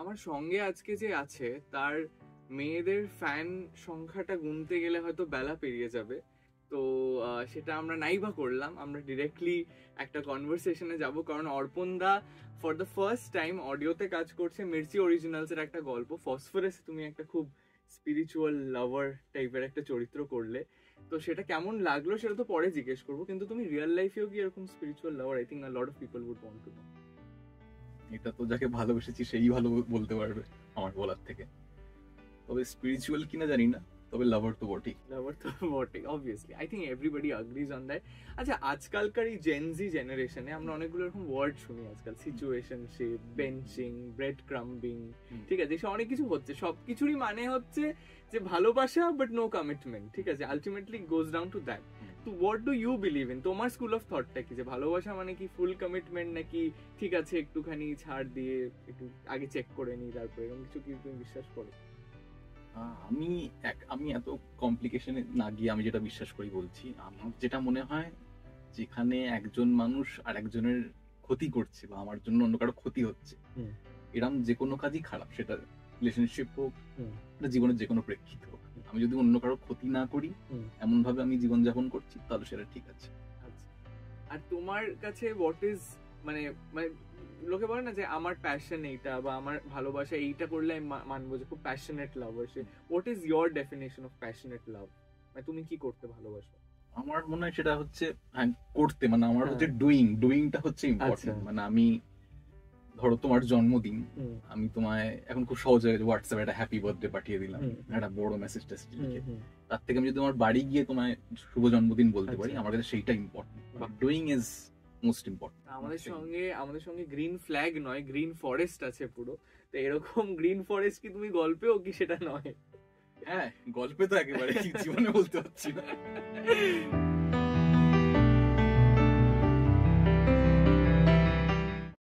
আমার সঙ্গে আজকে যে আছে তার মেয়েদের ফ্যান সংখ্যাটা গুনতে গেলে হয়তো বেলা পেরিয়ে যাবে। তো সেটা আমরা নাই বা করলাম, আমরা ডিরেক্টলি একটা কনভারসেশনে যাব, কারণ অর্পণ দা ফর দ্য ফার্স্ট টাইম অডিওতে কাজ করছে মির্চি অরিজিনালস এর একটা গল্প ফসফরাস। তুমি একটা খুব স্পিরিচুয়াল লাভার টাইপের একটা চরিত্র করলে, তো সেটা কেমন লাগলো সেটা তো পরে জিজ্ঞেস করবো, কিন্তু তুমি রিয়েল লাইফেও কি এরকম spiritual lover? I think a lot of people would want to know. এটা তো যাকে ভালোবেসেছি সেই ভালো বলতে পারবে আমার বলার থেকে। তবে স্পিরিচুয়াল কিনা জানি না, তবে লাভার তো বটেই। লাভার তো বটেই, obviously. I think everybody agrees on that. আচ্ছা, আজকালকার এই জেনজি জেনারেশনে আমরা অনেকগুলো এরকম ওয়ার্ড শুনি আজকাল, সিচুয়েশনশিপ, বেঞ্চিং, ব্রেড ক্রাম্বিং, ঠিক আছে, এসব অনেক কিছু হচ্ছে। সবকিছুরই মানে হচ্ছে যে ভালোবাসা বাট নো কমিটমেন্ট, ঠিক আছে, ultimately goes down to that. তো what do you believe in? তোমার স্কুল অফ থটটা কি, যে ভালোবাসা মানে কি ফুল কমিটমেন্ট, নাকি ঠিক আছে একটুখানি ছাড় দিয়ে একটু আগে চেক করে নি তারপরে, এরকম কিছু কি তুমি বিশ্বাস করো? আমি এত কমপ্লিকেশনে না গিয়ে আমি যেটা বিশ্বাস করি বলছি। আমার যেটা মনে হয়, যেখানে একজন মানুষ আর একজনের ক্ষতি করছে বা আমার জন্য অন্য কারো ক্ষতি হচ্ছে, এরকম যে কোনো কাজই খারাপ, সেটা রিলেশনশিপ হোক, জীবনের যে কোনো প্রেক্ষিত হোক। আমি যদি অন্য কারো ক্ষতি না করি, এমন ভাবে আমি জীবনযাপন করছি, তাহলে সেটা ঠিক আছে। আর তোমার কাছে হোয়াট ইজ, মানে মানে লোকে বলে না যে আমার প্যাশন এইটা বা আমার ভালোবাসা এইটা করলে আমি মানবো যে খুব প্যাশনেট লাভার। সে what is your definition of passionate love? মানে তুমি কি করতে ভালোবাসো? আমার মনে হয় সেটা হচ্ছে করতে, মানে আমার হচ্ছে ডুইংটা হচ্ছে ইম্পর্টেন্ট। মানে আমি, ধরো তোমার জন্মদিন, আমি তোমায় এখন খুব সহজে হোয়াটসঅ্যাপে একটা হ্যাপি বার্থডে পাঠিয়ে দিলাম, একটা বড় মেসেজ টেস্ট লিখে। তার থেকে আমি যদি তোমার বাড়ি গিয়ে তোমায় শুভ জন্মদিন বলতে পারি, আমার কাছে সেইটা important. Doing is most important. আমাদের সঙ্গে গ্রিন ফ্ল্যাগ নয়, গ্রিন ফরেস্ট আছে পুরো। তো এরকম গ্রিন ফরেস্ট কি তুমি গল্পেও কি সেটা নয়? হ্যাঁ, গল্পে তো একেবারে, জীবনে বলতে পারছি না।